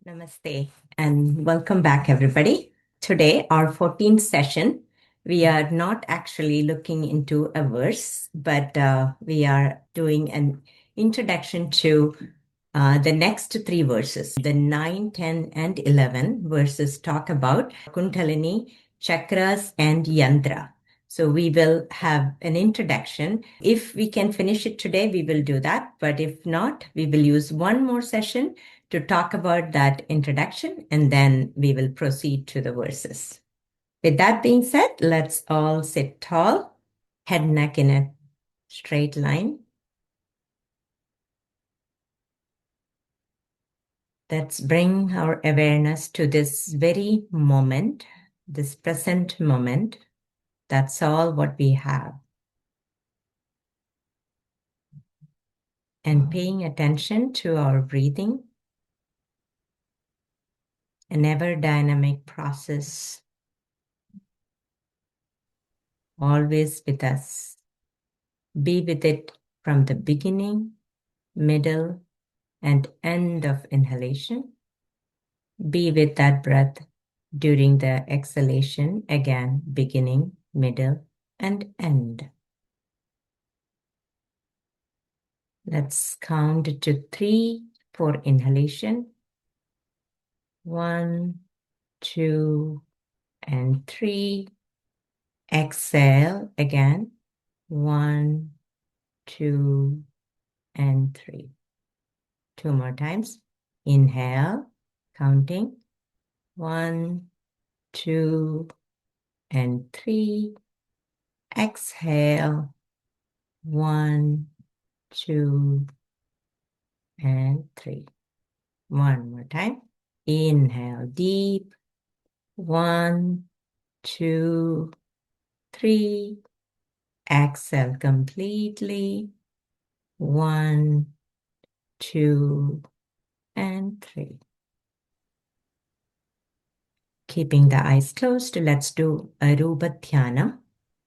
Namaste and welcome back, everybody. Today, our 14th session, we are not actually looking into a verse, but we are doing an introduction to the next three verses. The 9, 10, and 11 verses talk about Kundalini, Chakras, and Yantra. So we will have an introduction. If we can finish it today, we will do that. But if not, we will use one more session to talk about that introduction, and then we will proceed to the verses. With that being said, let's all sit tall, head and neck in a straight line. Let's bring our awareness to this very moment, this present moment. That's all what we have. And paying attention to our breathing, an ever dynamic process, always with us. Be with it from the beginning, middle, and end of inhalation. Be with that breath during the exhalation, again, beginning, middle, and end. Let's count to 3 for inhalation. 1, 2, and 3. Exhale again. 1, 2, and 3. 2 more times. Inhale, counting. 1, 2, and 3. Exhale. 1, 2, and 3. One more time. Inhale deep. 1, 2, 3. Exhale completely. 1, 2, and 3. Keeping the eyes closed, let's do Arupa Dhyanam.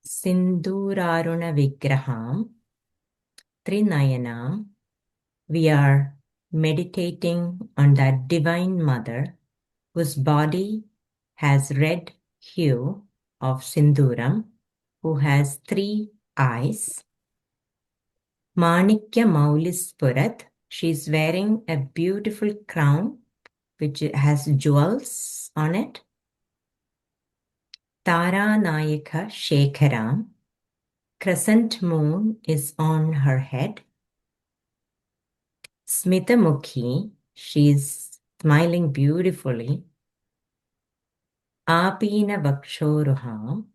Sinduraruna Vigraham Trinayanam. We are meditating on that Divine Mother whose body has red hue of Sinduram, who has 3 eyes. Manikya Maulispurat, she's wearing a beautiful crown which has jewels on it. Tara Nayaka Shekharam, crescent moon is on her head. Smita Mukhi, she's smiling beautifully. Apina Vakshoruham,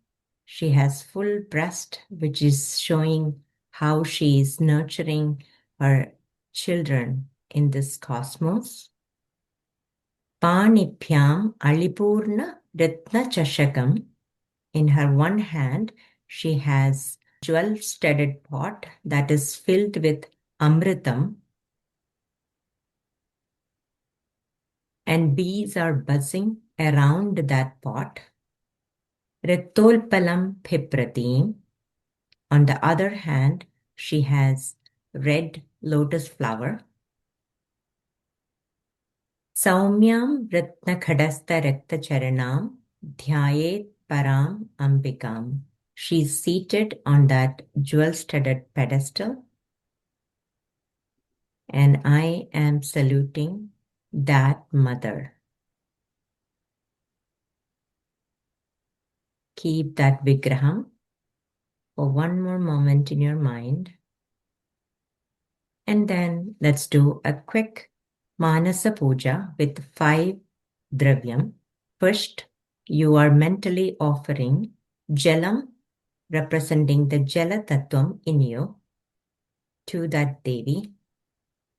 she has full breast, which is showing how she is nurturing her children in this cosmos. Panipyam Alipurna Ratna Chashakam, in her one hand, she has jewel-studded pot that is filled with amritam, and bees are buzzing around that pot. Ritolpalam Pipratim. On the other hand, she has red lotus flower. Saumyam Ratna Khadastha Rakta Charanam Dhyayet Param Ambikam. She's seated on that jewel-studded pedestal, and I am saluting that mother. Keep that Vigraham for one more moment in your mind. And then let's do a quick Manasa Puja with 5 Dravyam. First, you are mentally offering Jalam, representing the Jala Tattvam in you, to that Devi.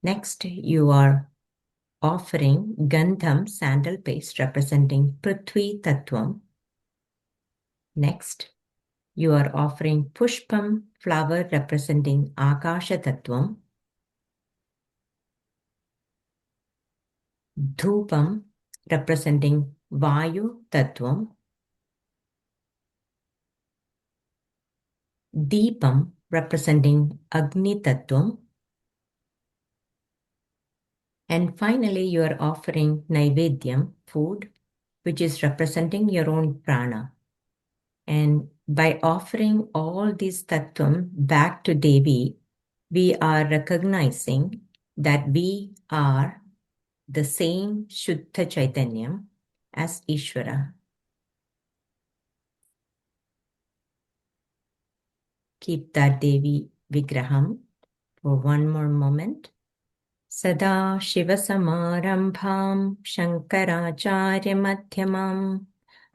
Next, you are offering Gandham, sandal paste, representing Prithvi Tattvam. Next, you are offering Pushpam, flower, representing Akasha Tattvam. Dhupam, representing Vayu Tattvam. Deepam, representing Agni Tattvam. And finally, you are offering Naivedyam, food, which is representing your own prana. And by offering all these tattvam back to Devi, we are recognizing that we are the same Shuddha Chaitanyam as Ishvara. Keep that Devi Vigraham for one more moment. Sada Shiva Samarambham Shankaracharya Madhyamam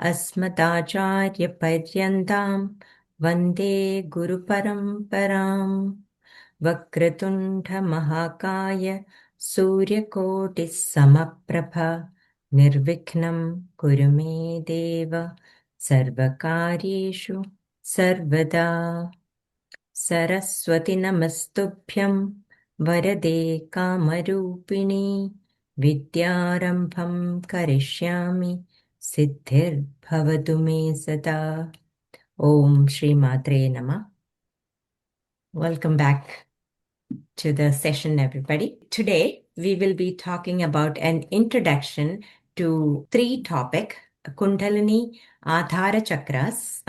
Asmatacharya Paryandam Vande Guru Paramparam Vakratundha Mahakaya Suryakoti Samaprabha Nirvikhnam Kurume Deva Sarvakaryeshu Sarvada Saraswati Namastubhyam Varade Kamarupini Vidyarambham Karishyami Siddhir Bhavatu Me Sada. Om Shri Matre Namah. Welcome back to the session, everybody. Today, we will be talking about an introduction to three topics: Kundalini, Adhara Chakras,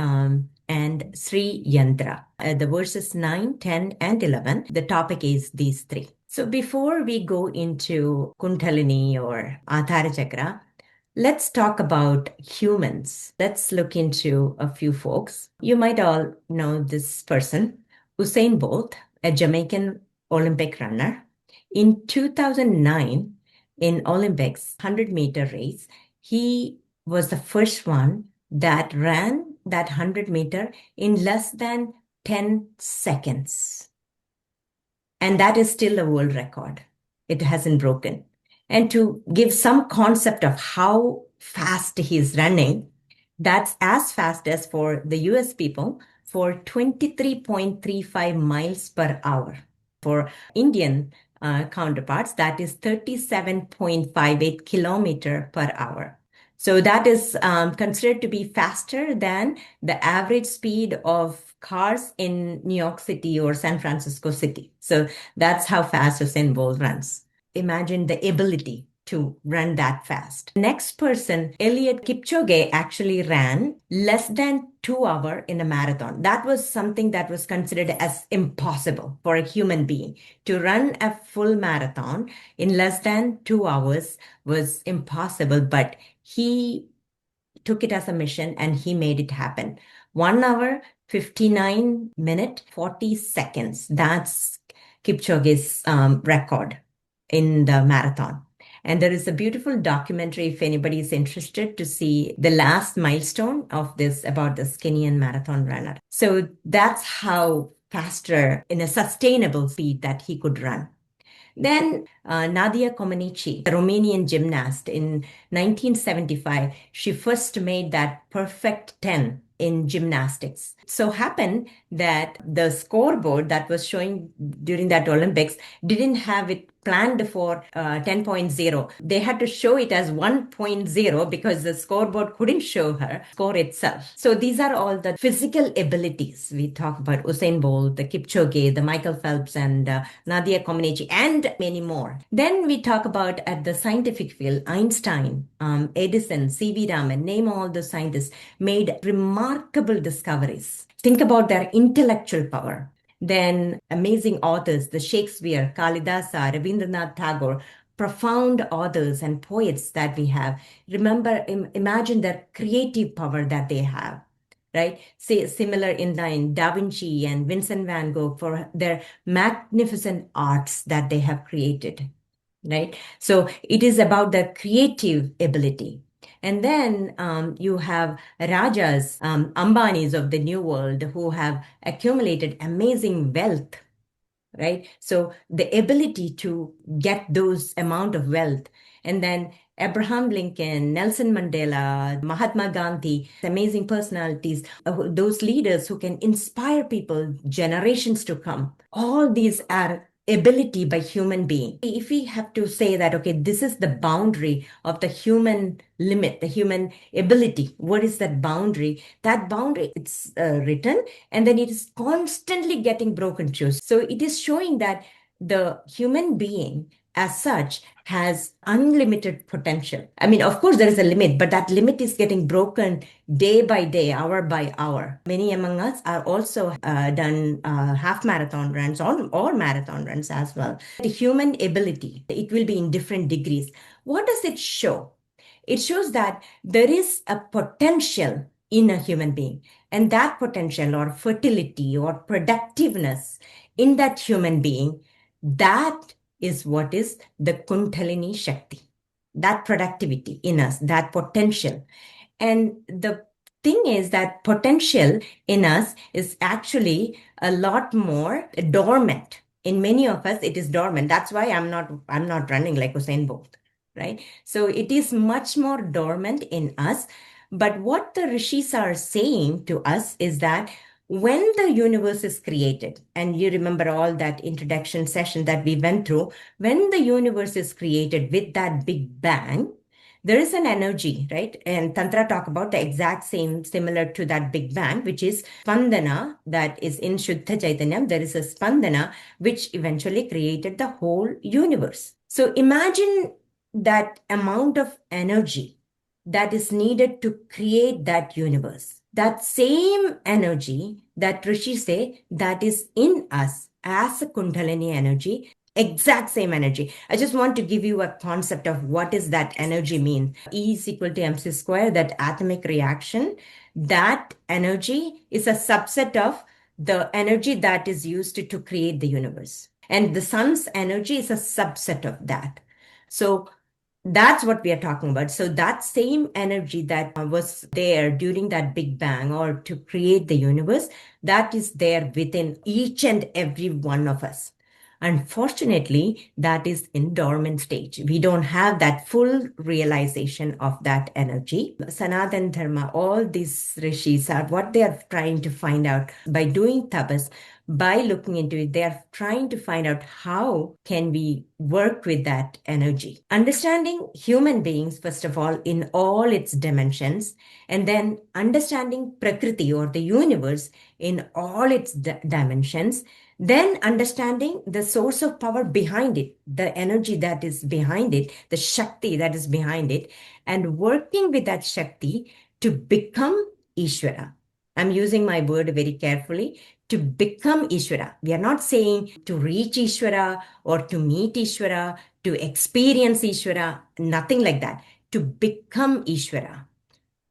and Sri Yantra. The verses 9, 10, and 11, the topic is these three. So before we go into Kundalini or Adhara Chakra, let's talk about humans. Let's look into a few folks. You might all know this person, Usain Bolt, a Jamaican Olympic runner. In 2009, in Olympics 100-meter race, he was the first one that ran that 100-meter in less than 10 seconds. And that is still a world record. It hasn't broken. And to give some concept of how fast he's running, that's as fast as for the US people for 23.35 miles per hour. For Indian counterparts, that is 37.58 kilometer per hour. So that is considered to be faster than the average speed of cars in New York City or San Francisco City. So that's how fast Usain Bolt runs. Imagine the ability to run that fast. Next person, Eliud Kipchoge, actually ran less than 2 hours in a marathon. That was something that was considered as impossible for a human being. To run a full marathon in less than 2 hours was impossible, but he took it as a mission and he made it happen. 1 hour, 59 minutes, 40 seconds. That's Kipchoge's record in the marathon. And there is a beautiful documentary if anybody is interested to see the last milestone of this about the Kenyan marathon runner. So that's how faster in a sustainable speed that he could run. Then Nadia Comaneci, the Romanian gymnast, in 1975, she first made that perfect 10 in gymnastics. So happened that the scoreboard that was showing during that Olympics didn't have it planned for 10.0. They had to show it as 1.0 because the scoreboard couldn't show her score itself. So these are all the physical abilities. We talk about Usain Bolt, the Kipchoge, the Michael Phelps, and Nadia Comaneci, and many more. Then we talk about at the scientific field, Einstein, Edison, C.V. Raman, name all the scientists, made remarkable discoveries. Think about their intellectual power. Then amazing authors, the Shakespeare, Kalidasa, Rabindranath Tagore, profound authors and poets that we have. Remember, imagine their creative power that they have, right? Say, similar in line, Da Vinci and Vincent van Gogh for their magnificent arts that they have created, right? So it is about the creative ability. And then you have Rajas, Ambanis of the New World who have accumulated amazing wealth, right? So the ability to get those amount of wealth. And then Abraham Lincoln, Nelson Mandela, Mahatma Gandhi, amazing personalities, those leaders who can inspire people, generations to come. All these are ability by human being. If we have to say that, okay, this is the boundary of the human limit, the human ability, what is that boundary? That boundary, it's written, and then it is constantly getting broken through. So it is showing that the human being as such has unlimited potential. I mean, of course, there is a limit, but that limit is getting broken day by day, hour by hour. Many among us are also done half marathon runs or marathon runs as well. The human ability, it will be in different degrees. What does it show? It shows that there is a potential in a human being, and that potential or fertility or productiveness in that human being, that is what is the Kundalini Shakti, that productivity in us, that potential. And the thing is that potential in us is actually a lot more dormant. In many of us, it is dormant. That's why I'm not running like Usain Bolt, right? So it is much more dormant in us. But what the rishis are saying to us is that when the universe is created, and you remember all that introduction session that we went through, when the universe is created with that big bang, there is an energy, right? And Tantra talk about the exact same, similar to that big bang, which is spandana, that is in Shuddha Chaitanyam. There is a spandana which eventually created the whole universe. So imagine that amount of energy that is needed to create that universe. That same energy that Rishi say that is in us as a Kundalini energy, exact same energy. I just want to give you a concept of what is that energy mean. E is equal to mc square, that atomic reaction, that energy is a subset of the energy that is used to create the universe. And the sun's energy is a subset of that. So that's what we are talking about. So that same energy that was there during that Big Bang or to create the universe, that is there within each and every one of us. Unfortunately, that is in dormant stage. We don't have that full realization of that energy. Sanatan Dharma, all these rishis are what they are trying to find out by doing tapas, by looking into it. They are trying to find out how can we work with that energy. Understanding human beings, first of all, in all its dimensions, and then understanding Prakriti or the universe in all its dimensions, then understanding the source of power behind it, the energy that is behind it, the Shakti that is behind it, and working with that Shakti to become Ishvara. I'm using my word very carefully, to become Ishvara. We are not saying to reach Ishvara or to meet Ishvara, to experience Ishvara, nothing like that. To become Ishvara.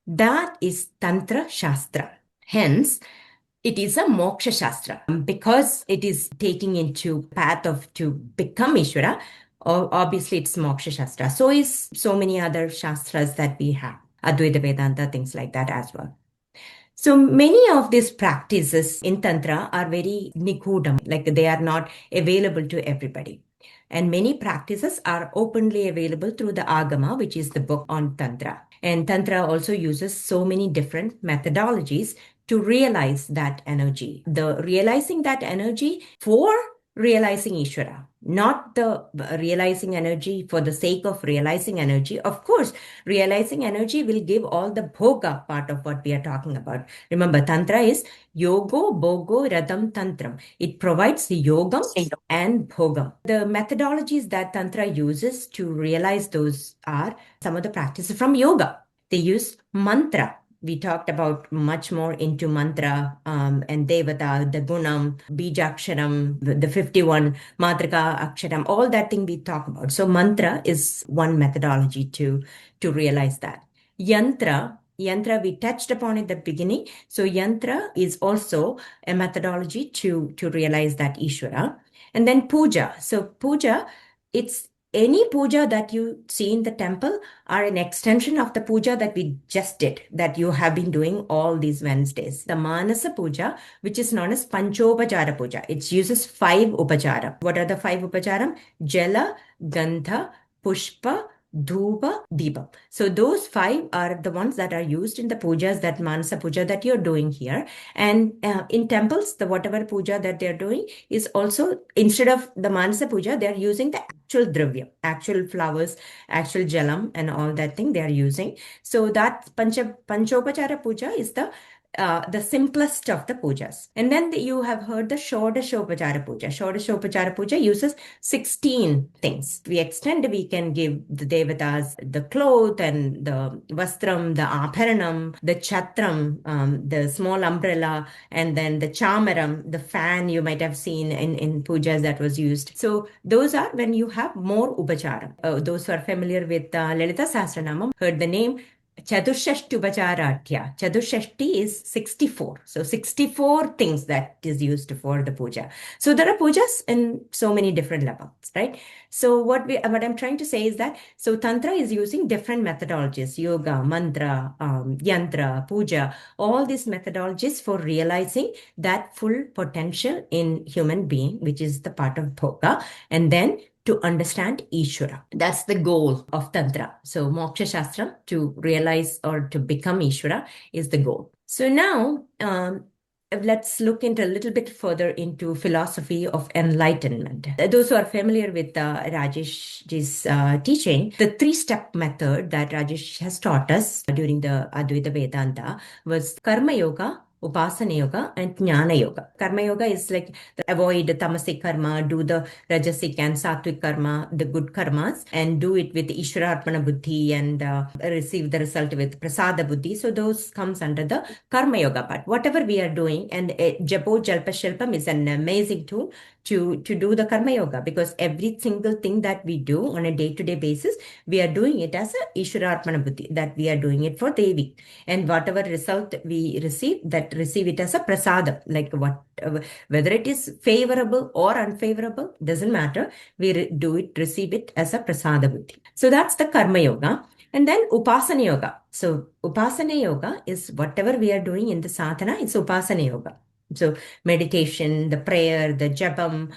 That is Tantra Shastra. Hence, it is a moksha shastra because it is taking into path of to become Ishvara. Obviously, it's moksha shastra. So is so many other shastras that we have, Advaita Vedanta, things like that as well. So many of these practices in Tantra are very nigodam, like they are not available to everybody. And many practices are openly available through the Agama, which is the book on Tantra. And Tantra also uses so many different methodologies to realize that energy. The realizing that energy for realizing Ishvara, not the realizing energy for the sake of realizing energy. Of course, realizing energy will give all the bhoga part of what we are talking about. Remember, Tantra is yogo, bogo, radam, tantram. It provides the yogam and bhogam. The methodologies that Tantra uses to realize those are some of the practices from yoga. They use mantra. We talked about much more into mantra and devata, the gunam, bijaksharam, the 51 matrika aksharam, all that thing we talk about. So mantra is one methodology to realize that. Yantra we touched upon at the beginning. So yantra is also a methodology to realize that Ishvara. And then puja. So puja, it's any puja that you see in the temple are an extension of the puja that we just did, that you have been doing all these Wednesdays. The Manasa puja, which is known as Panchopachara puja, it uses 5 upachara. What are the 5 upacharam? Jala, Gandha, Pushpa, Dhupa, Deepa. So those 5 are the ones that are used in the pujas, that Manasa puja that you're doing here. And in temples, the whatever puja that they're doing is also, instead of the Manasa puja, they're using the actual dravya, actual flowers, actual jalam and all that thing they are using. So that Panchopachara puja is the the simplest of the pujas. And then you have heard the Shodashopachara Puja. Shodashopachara Puja uses 16 things. We can give the devatas the cloth and the vastram, the abharanam, the chatram, the small umbrella, and then the chamaram, the fan you might have seen in pujas that was used. So those are when you have more upachara. Those who are familiar with Lalita Sahasranamam heard the name Chaturshashti Upacharatya. Chaturshashti is 64. So 64 things that is used for the puja. So there are pujas in so many different levels, right? So what I'm trying to say is that so Tantra is using different methodologies, yoga, mantra, yantra, puja, all these methodologies for realizing that full potential in human being, which is the part of bhoga, and then to understand Ishvara. That's the goal of Tantra. So Moksha Shastra, to realize or to become Ishvara, is the goal. So now, let's look into a little bit further into philosophy of enlightenment. Those who are familiar with Rajesh's teaching, the three-step method that Rajesh has taught us during the Advaita Vedanta was Karma Yoga, Upasana Yoga, and Jnana Yoga. Karma Yoga is like avoid the tamasic karma, do the rajasic and sattvic karma, the good karmas, and do it with Ishvara Arpana Buddhi and receive the result with Prasada Buddhi. So those comes under the Karma Yoga part. Whatever we are doing, and Japo Jalpa Shilpam is an amazing tool to do the Karma Yoga, because every single thing that we do on a day-to-day basis, we are doing it as a Ishvara Arpana Buddhi, that we are doing it for Devi. And whatever result we receive it as a prasada, like whether it is favorable or unfavorable, doesn't matter. We receive it as a prasada buddhi. So that's the Karma Yoga. And then Upasana Yoga. So Upasana Yoga is whatever we are doing in the sadhana, it's Upasana Yoga. So meditation, the prayer, the japam,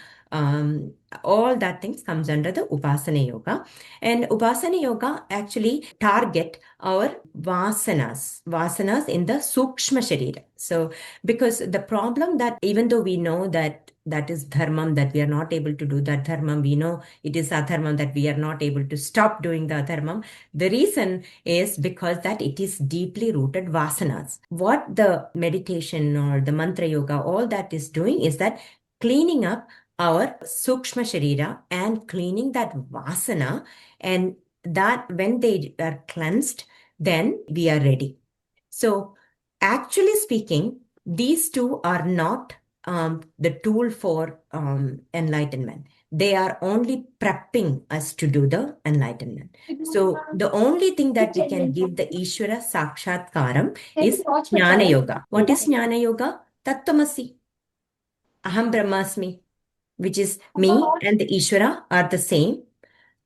all that things comes under the Upasana Yoga. And Upasana Yoga actually target our vasanas in the Sukshma Sharira. So because the problem that even though we know that is dharmam, that we are not able to do that dharmam, we know it is adharmam, that we are not able to stop doing the adharmam. The reason is because that it is deeply rooted vasanas. What the meditation or the mantra yoga, all that is doing is that cleaning up our sukshma sharira and cleaning that vasana, and that when they are cleansed, then we are ready. So actually speaking, these two are not the tool for enlightenment. They are only prepping us to do the enlightenment. So the only thing that we can give the Ishvara Sakshatkaram is Jnana Yoga. What is Jnana Yoga? Tattvamasi. Aham Brahmasmi, which is me and the Ishvara are the same.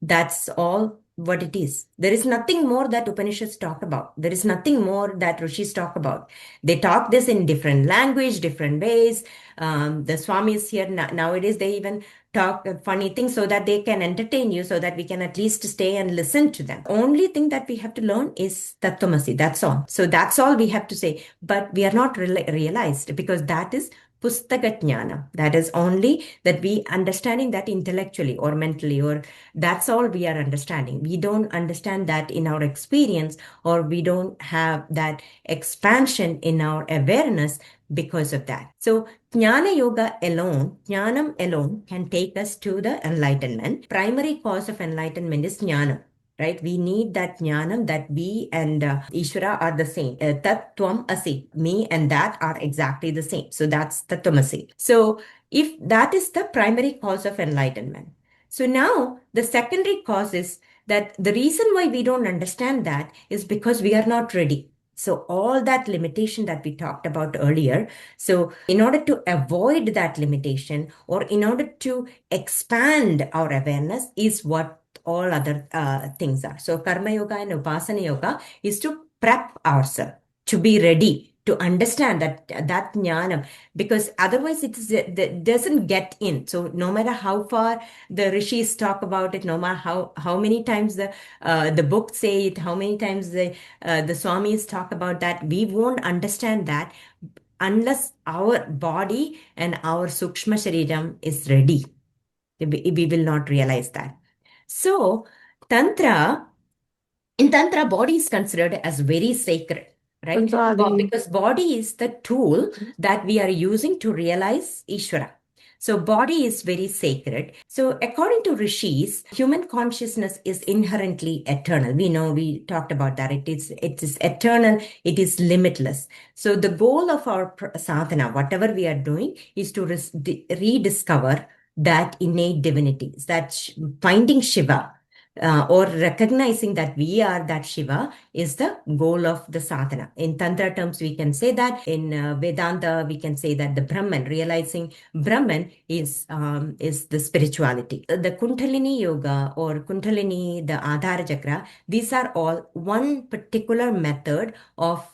That's all what it is. There is nothing more that Upanishads talk about. There is nothing more that Rishis talk about. They talk this in different language, different ways. The Swamis here nowadays, they even talk funny things so that they can entertain you, so that we can at least stay and listen to them. Only thing that we have to learn is Tattvamasi. That's all. So that's all we have to say. But we are not realized, because that is Pustaka Jnana. That is only that we understanding that intellectually or mentally, or that's all we are understanding. We don't understand that in our experience, or we don't have that expansion in our awareness because of that. So Jnana Yoga alone, Jnanam alone can take us to the enlightenment. Primary cause of enlightenment is Jnana. Right? We need that jnanam, that we and Ishvara are the same. Tat tvam asi. Me and that are exactly the same. So that's tattvamasi. So if that is the primary cause of enlightenment. So now the secondary cause is that the reason why we don't understand that is because we are not ready. So all that limitation that we talked about earlier. So in order to avoid that limitation, or in order to expand our awareness, is what all other things are. So Karma Yoga and Upasana Yoga is to prep ourselves to be ready to understand that jnanam, because otherwise it doesn't get in. So no matter how far the rishis talk about it, no matter how many times the books say it, how many times the swamis talk about that, we won't understand that unless our body and our sukshma shariram is ready. We will not realize that. So, in Tantra, body is considered as very sacred. right? Because body is the tool that we are using to realize Ishvara. So body is very sacred. So according to rishis, human consciousness is inherently eternal. We know, we talked about that. It is eternal. It is limitless. So the goal of our sadhana, whatever we are doing, is to rediscover that innate divinity, that finding Shiva, or recognizing that we are that Shiva is the goal of the sadhana. In Tantra terms, we can say that. In Vedanta, we can say that the Brahman, realizing Brahman is the spirituality. The Kundalini yoga or Kundalini, the Adhara chakra, these are all one particular method of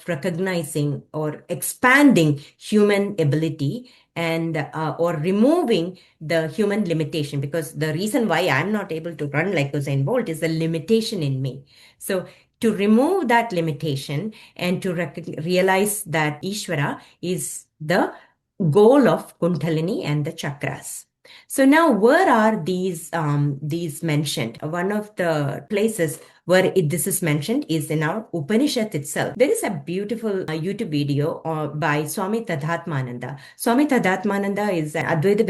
recognizing or expanding human ability, and or removing the human limitation, because the reason why I'm not able to run like Usain Bolt is the limitation in me. So to remove that limitation and to realize that Ishvara is the goal of Kundalini and the chakras. So now, where are these mentioned? One of the places where this is mentioned is in our Upanishad itself. There is a beautiful YouTube video by Swami Tadatmananda. Swami Tadatmananda is an Advaita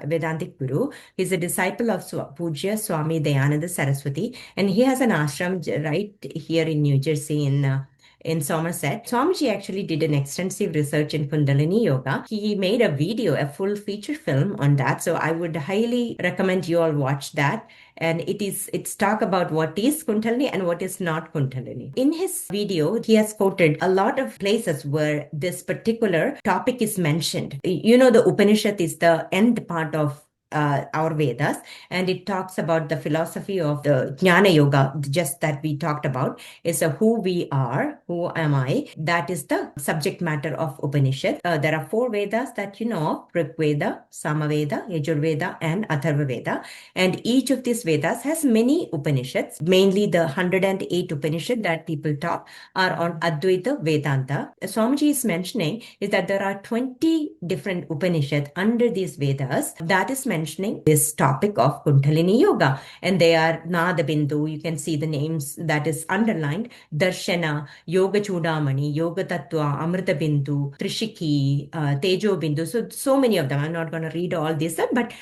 Vedantic Guru. He's a disciple of Pujya Swami Dayananda Saraswati, and he has an ashram right here in New Jersey in Somerset. Swamiji actually did an extensive research in Kundalini Yoga. He made a video, a full feature film on that. So I would highly recommend you all watch that. And it's talk about what is Kundalini and what is not Kundalini. In his video, he has quoted a lot of places where this particular topic is mentioned. You know, the Upanishad is the end part of our Vedas, and it talks about the philosophy of the Jnana Yoga, just that we talked about, is who we are, who am I. That is the subject matter of Upanishad. There are 4 Vedas that you know, Rig Veda, Samaveda, Yajur Veda, and Atharva Veda. And each of these Vedas has many Upanishads. Mainly the 108 Upanishad that people talk are on Advaita Vedanta. Swamiji is mentioning is that there are 20 different Upanishads under these Vedas that is mentioning this topic of Kundalini Yoga. And they are Nada Bindu, you can see the names that is underlined, Darshana, Yoga Chudamani, Yoga Tattva, Amrita Bindu, Trishiki, Tejo Bindu. So many of them. I'm not going to read all these, but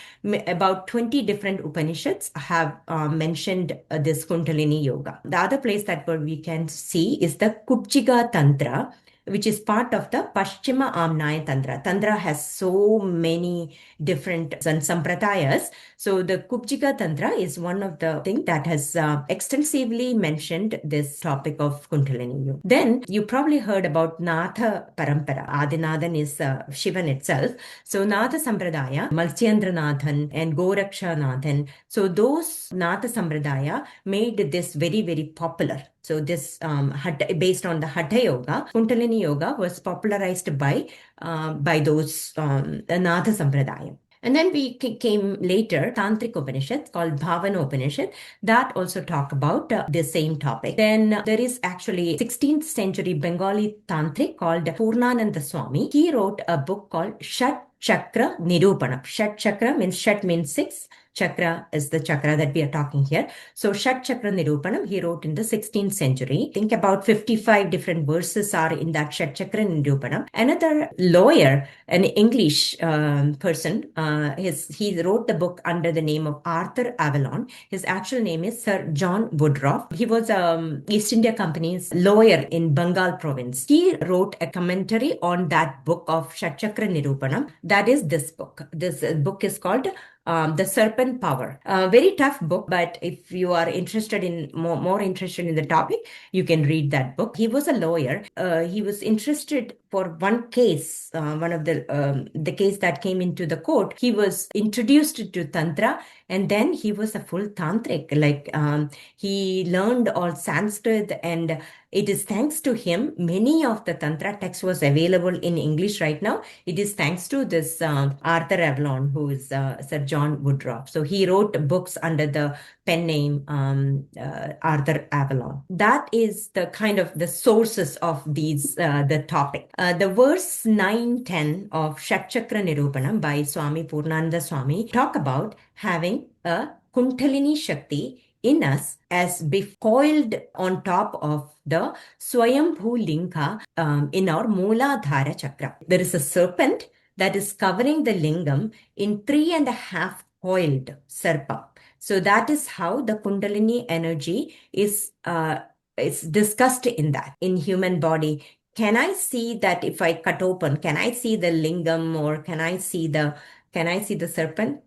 about 20 different Upanishads have mentioned this Kundalini Yoga. The other place that we can see is the Kubjiga Tantra, which is part of the Paschima Amnaya Tantra. Tantra has so many different sampradayas. So the Kubjiga Tantra is one of the things that has extensively mentioned this topic of Kundalini Yoga. Then you probably heard about Natha Parampara. Adinathan is Shivan itself. So Natha Sampradaya, Malsyendranathan and Gorakshanathan. So those Natha Sampradaya made this very, very popular. So this based on the Hatha Yoga, Kundalini Yoga was popularized by those Natha Sampradaya. And then we came later, Tantric Upanishad called Bhavana Upanishad, that also talk about the same topic. Then there is actually 16th century Bengali Tantric called Purnananda Swami. He wrote a book called Shat Chakra Nirupanam. Shat Chakra means Shat means 6. Chakra is the chakra that we are talking here. So Shat Chakra Nirupanam, he wrote in the 16th century. Think about 55 different verses are in that Shat Chakra Nirupanam. Another lawyer, an English person, he wrote the book under the name of Arthur Avalon. His actual name is Sir John Woodruff. He was East India Company's lawyer in Bengal province. He wrote a commentary on that book of Shat Chakra Nirupanam. That is this book. This book is called The Serpent Power. Very tough book, but if you are interested in more interested in the topic, you can read that book. He was a lawyer. He was interested for one case, one of the case that came into the court. He was introduced to Tantra, and then he was a full tantric. Like he learned all Sanskrit, and it is thanks to him many of the Tantra texts was available in English right now. It is thanks to this Arthur Avalon, who is Sir John Woodruff. So he wrote books under the pen name Arthur Avalon. That is the kind of the sources of these the topic. The verse 9-10 of Shat Chakra Nirupanam by Swami Purnananda Swami talk about having a Kundalini Shakti in us as coiled on top of the Swayambhu Linga in our Mooladhara chakra. There is a serpent that is covering the lingam in 3.5 coiled serpa. So that is how the Kundalini energy is discussed in human body. Can I see that if I cut open? Can I see the lingam, or can I see the serpent?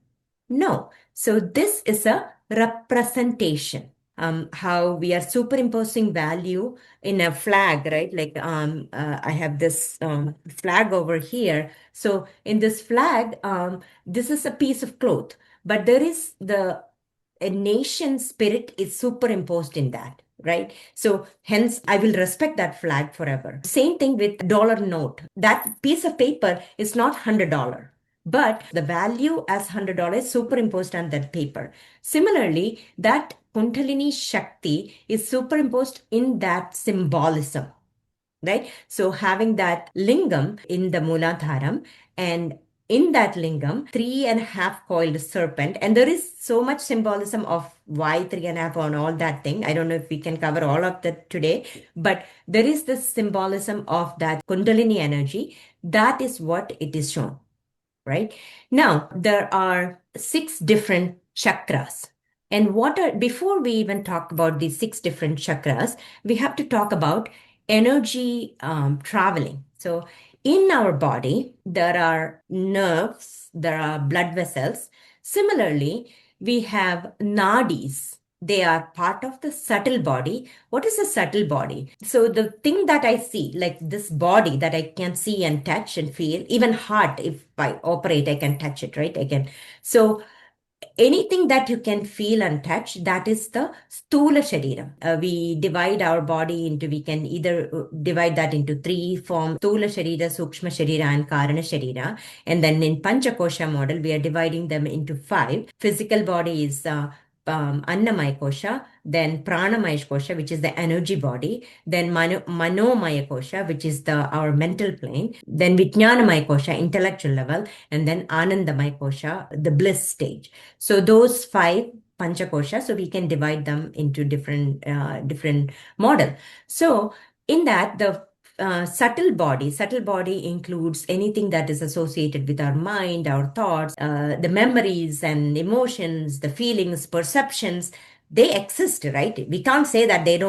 No. So this is a representation. How we are superimposing value in a flag, right? Like I have this flag over here. So in this flag, this is a piece of cloth, but there is a nation spirit is superimposed in that, right? So hence I will respect that flag forever. Same thing with dollar note. That piece of paper is not $100, but the value as $100 superimposed on that paper. Similarly, that Kundalini Shakti is superimposed in that symbolism, right? So having that lingam in the Mooladharam, and in that lingam, 3.5 coiled serpent, and there is so much symbolism of why 3.5 on all that thing. I don't know if we can cover all of that today, but there is this symbolism of that Kundalini energy. That is what it is shown, right? Now, there are 6 different chakras. And before we even talk about these 6 different chakras, we have to talk about energy traveling. So in our body, there are nerves, there are blood vessels. Similarly, we have nadis. They are part of the subtle body. What is a subtle body? So the thing that I see, like this body that I can see and touch and feel, even heart, if I operate, I can touch it, right? I can. So anything that you can feel and touch, that is the stula sharira. We divide our body into, we can either divide that into 3 forms: stula sharira, sukshma sharira, and karana sharira. And then in panchakosha model, we are dividing them into 5. Physical body is Annamaya Kosha, then Pranamaya Kosha, which is the energy body, then Manomaya Kosha, which is our mental plane, then Vijnanamaya Kosha, intellectual level, and then Anandamaya Kosha, the bliss stage. So those 5 Panchakosha, so we can divide them into different model. So in that, the subtle body includes anything that is associated with our mind, our thoughts, the memories and emotions, the feelings, perceptions. They exist, right? We can't say that they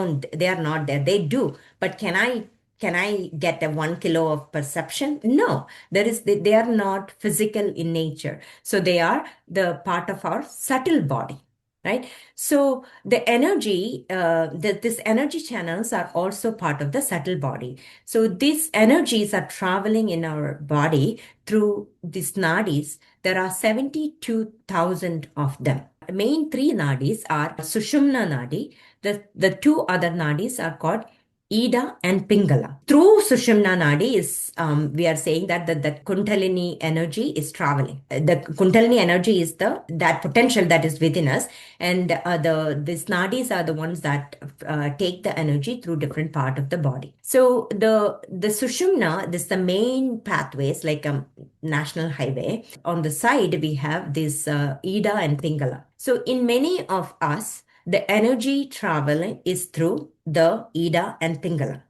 are not there. They do. But can I get a 1 kilo of perception? No, they are not physical in nature. So they are the part of our subtle body, right? So the energy, this energy channels are also part of the subtle body. So these energies are traveling in our body through these nadis. There are 72,000 of them. The main 3 nadis are Sushumna Nadi. The 2 other nadis are called Ida and Pingala. Through Sushumna Nadi we are saying that the Kundalini energy is traveling. The Kundalini energy is that potential that is within us, and these nadis are the ones that take the energy through different part of the body. So the Sushumna, this is the main pathways, like a national highway. On the side, we have this Ida and Pingala. So in many of us, the energy traveling is through the Ida and Pingala.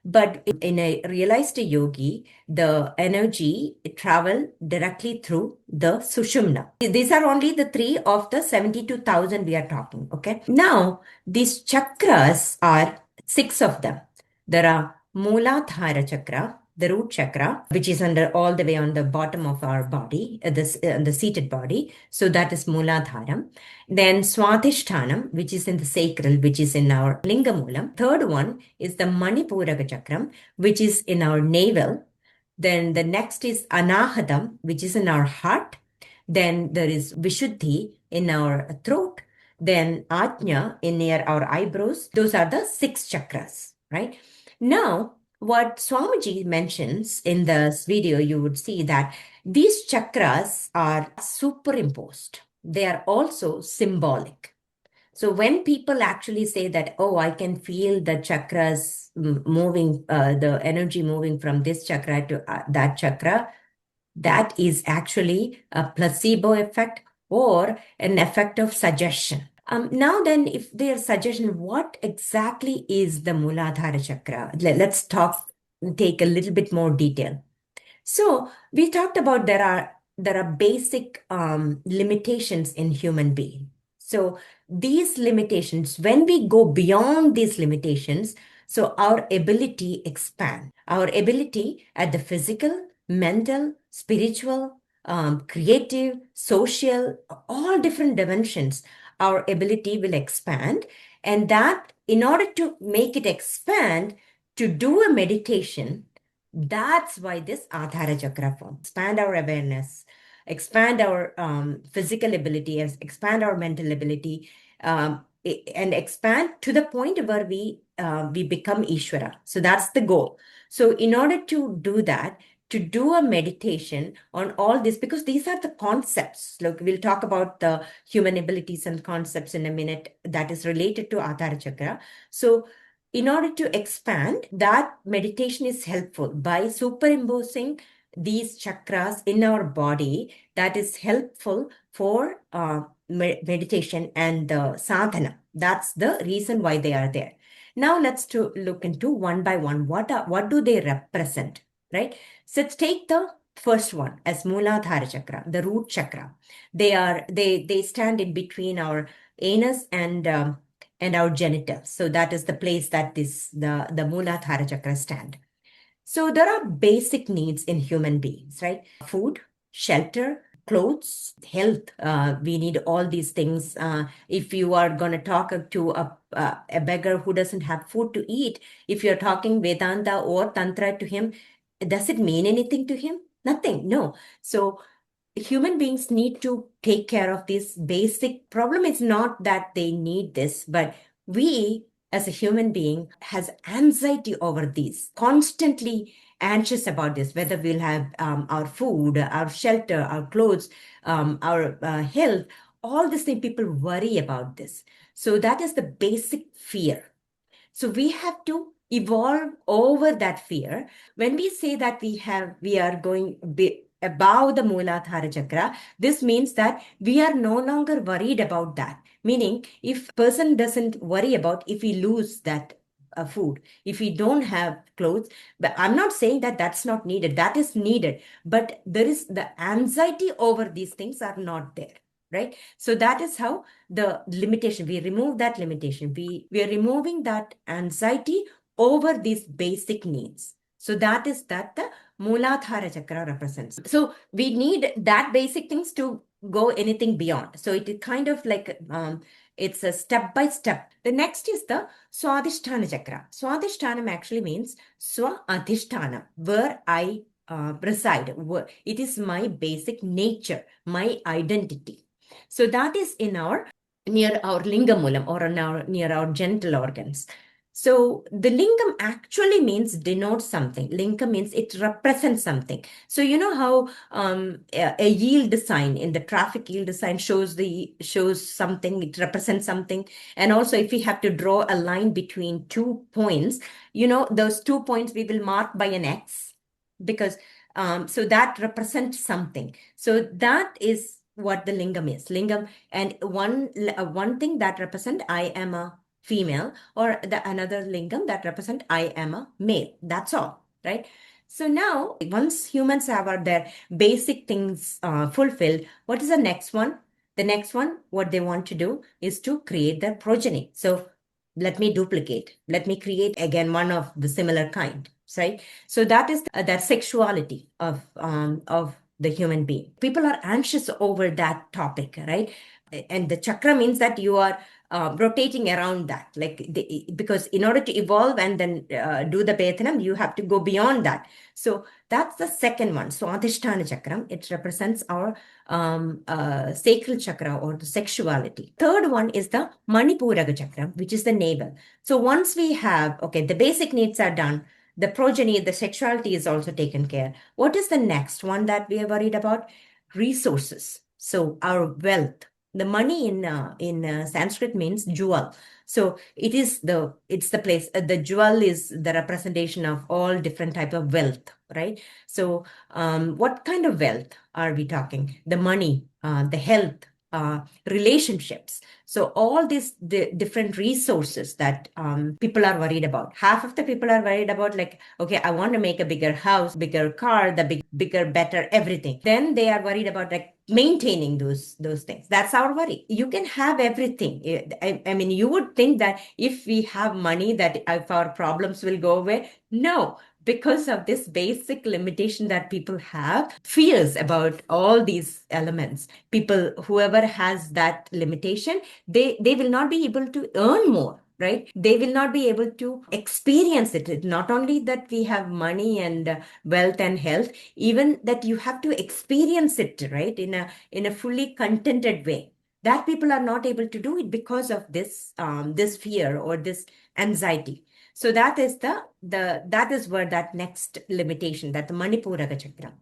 But in a realized yogi, the energy travel directly through the Sushumna. These are only the 3 of the 72,000 we are talking, okay? Now, these chakras are 6 of them. There are Mooladhara chakra, the root chakra, which is all the way on the bottom of our body, the seated body. So that is Mooladharam. Then Swadhishthanam, which is in the sacral, which is in our Lingamulam. Third one is the Manipuraka chakram, which is in our navel. Then the next is Anahadam, which is in our heart. Then there is Vishuddhi in our throat. Then Ajna near our eyebrows. Those are the 6 chakras, right? Now, what Swamiji mentions in this video, you would see that these chakras are superimposed. They are also symbolic. So when people actually say that, oh, I can feel the chakras moving, the energy moving from this chakra to that chakra, that is actually a placebo effect or an effect of suggestion. Now then, if their suggestion, what exactly is the Muladhara Chakra? Let's take a little bit more detail. So we talked about there are basic limitations in human being. So these limitations, when we go beyond these limitations, so our ability expand. Our ability at the physical, mental, spiritual, creative, social, all different dimensions, our ability will expand. And that, in order to make it expand, to do a meditation, that's why this Adhara Chakra form. Expand our awareness, expand our physical ability, expand our mental ability, and expand to the point where we become Ishvara. So that's the goal. So in order to do that, to do a meditation on all this, because these are the concepts. Look, we'll talk about the human abilities and concepts in a minute that is related to Adhara Chakra. So in order to expand, that meditation is helpful by superimposing these chakras in our body. That is helpful for meditation and the sadhana. That's the reason why they are there. Now let's to look into one by one. What do they represent, right? So let's take the first one as Muladhara Chakra, the root chakra. They stand in between our anus and our genitals. So that is the place that the Muladhara Chakra stand. So there are basic needs in human beings, right? Food, shelter, clothes, health. We need all these things. If you are going to talk to a beggar who doesn't have food to eat, if you're talking Vedanta or Tantra to him, does it mean anything to him? Nothing. No. So human beings need to take care of this basic problem. It's not that they need this, but we as a human being has anxiety over these, constantly anxious about this, whether we'll have our food, our shelter, our clothes, our health, all these things. People worry about this. So that is the basic fear. So we have to evolve over that fear. When we say that we are going above the Muladhara Chakra, this means that we are no longer worried about that. Meaning, if person doesn't worry about if we lose that food, if we don't have clothes, but I'm not saying that that's not needed. That is needed, but there is the anxiety over these things are not there, right? So that is how the limitation, we remove that limitation. We are removing that anxiety over these basic needs. So that is that the Muladhara Chakra represents. So we need that basic things to go anything beyond. So it is kind of like it's a step by step. The next is the Swadhisthana Chakra. Swadhisthana actually means Swa Adhishthana, where I reside. It is my basic nature, my identity. So that is in our near our lingamulam or near our genital organs. So the lingam actually means denotes something. Lingam means it represents something. So you know how a yield sign in the traffic yield sign shows something, it represents something. And also if we have to draw a line between 2 points, those 2 points we will mark by an X because so that represents something. So that is what the lingam is. Lingam, and one thing that represent I am a female, or another lingam that represent I am a male. That's all, right? So now, once humans have their basic things fulfilled, what is the next one? The next one, what they want to do is to create their progeny. So let me duplicate. Let me create again one of the similar kind, right? So that is that sexuality of the human being. People are anxious over that topic, right? And the chakra means that you are rotating around that, because in order to evolve and then do the Betanam, you have to go beyond that. So that's the second one. So Adhisthana Chakram, it represents our sacral chakra or the sexuality. Third one is the Manipuraga Chakram, which is the navel. So once we have, okay, the basic needs are done, the progeny, the sexuality is also taken care. What is the next one that we are worried about? Resources. So our wealth. The money in Sanskrit means jewel. So it's the place. The jewel is the representation of all different type of wealth, right? So what kind of wealth are we talking? The money, the health, relationships. So all these different resources that people are worried about. Half of the people are worried about, like, okay, I want to make a bigger house, bigger car, the bigger, better, everything. Then they are worried about like maintaining those things. That's our worry. You can have everything. I mean, you would think that if we have money, that if our problems will go away. No, because of this basic limitation that people have, fears about all these elements. People, whoever has that limitation, they will not be able to earn more, right? They will not be able to experience it. Not only that we have money and wealth and health, even that you have to experience it, right, in a fully contented way. That people are not able to do it because of this fear or this anxiety. So that is that is where that next limitation, that the Manipura chakra.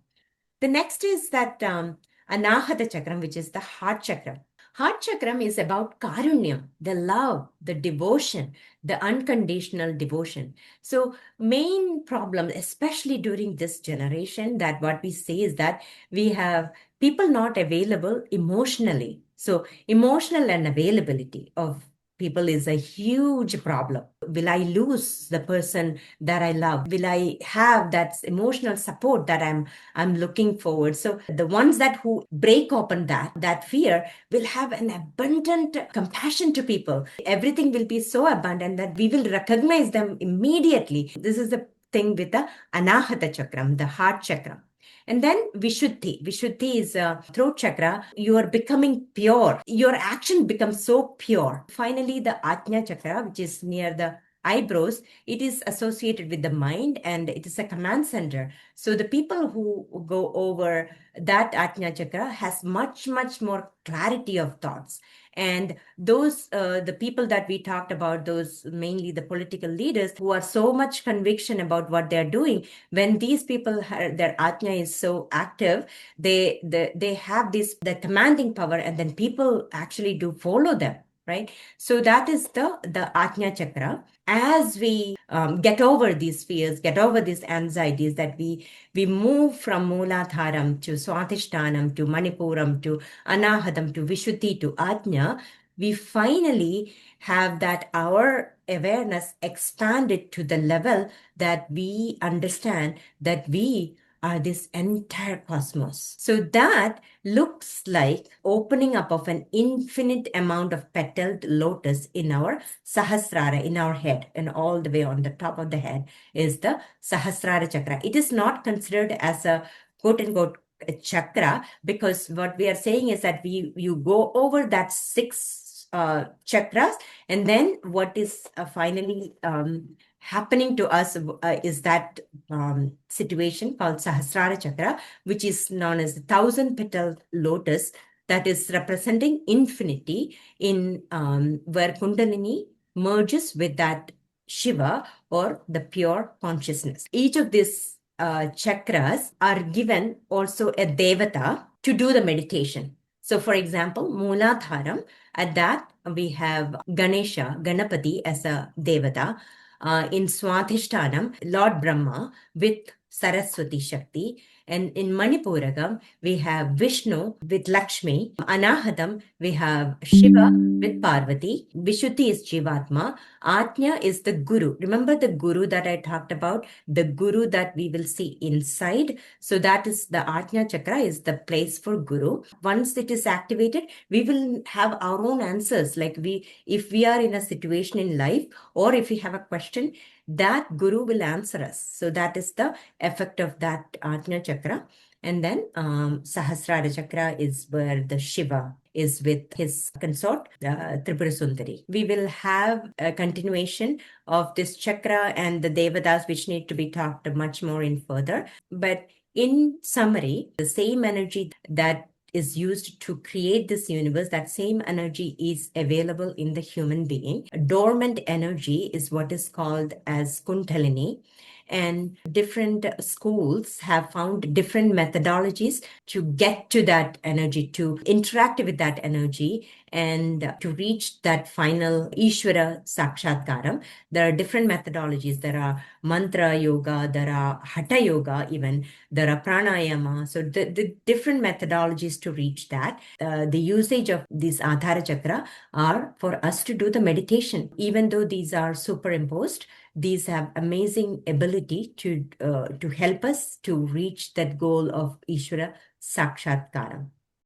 The next is that Anahata chakram, which is the heart chakra. Heart chakram is about karunyam, the love, the devotion, the unconditional devotion. So main problem, especially during this generation, that what we say is that we have people not available emotionally. So emotional and availability of people is a huge problem. Will I lose the person that I love? Will I have that emotional support that I'm looking forward? So the ones that who break open that fear will have an abundant compassion to people. Everything will be so abundant that we will recognize them immediately. This is the thing with the Anahata chakram, the heart chakra. And then Vishuddhi. Vishuddhi is a throat chakra. You are becoming pure. Your action becomes so pure. Finally, the Ajna chakra, which is near the eyebrows, it is associated with the mind and it is a command center. So the people who go over that Ajna chakra has much, much more clarity of thoughts. And those, the people that we talked about, those mainly the political leaders who are so much conviction about what they're doing, when these people, their Ajna is so active, they have this, the commanding power, and then people actually do follow them, right? So that is the Ajna chakra. As we get over these fears, get over these anxieties, that we move from Mooladharam to Swadhisthhanam to Manipuram to Anahadam to Vishuddhi to Ajna, we finally have that our awareness expanded to the level that we understand that we are this entire cosmos. So that looks like opening up of an infinite amount of petaled lotus in our Sahasrara, in our head, and all the way on the top of the head is the Sahasrara chakra. It is not considered as a quote unquote a chakra, because what we are saying is that you go over that six chakras, and then what is finally happening to us is that situation called Sahasrara chakra, which is known as the thousand petal lotus, that is representing infinity in where Kundalini merges with that Shiva, or the pure consciousness. Each of these chakras are given also a devata to do the meditation. So, for example, Mooladharam, at that we have Ganesha, Ganapati as a devata. In Swadhisthhanam, Lord Brahma with Saraswati Shakti. And in Manipuragam, we have Vishnu with Lakshmi. Anahadam, we have Shiva with Parvati. Vishuddhi is Jivatma. Ajna is the Guru. Remember the Guru that I talked about? The Guru that we will see inside. So that is the Ajna chakra, is the place for Guru. Once it is activated, we will have our own answers. Like if we are in a situation in life, or if we have a question, that Guru will answer us. So that is the effect of that Ajna chakra. And then Sahasrara chakra is where the Shiva is with his consort, Tripura Sundari. We will have a continuation of this chakra and the Devadas, which need to be talked much more in further. But in summary, the same energy that is used to create this universe, that same energy is available in the human being. Dormant energy is what is called as Kundalini. And different schools have found different methodologies to get to that energy, to interact with that energy, and to reach that final Ishvara Sakshatkaram. There are different methodologies. There are mantra yoga, there are hatha yoga, even there are pranayama. So the different methodologies to reach that. The usage of these Adhara Chakra are for us to do the meditation. Even though these are superimposed, these have amazing ability to help us to reach that goal of Ishvara Sakshatkaram.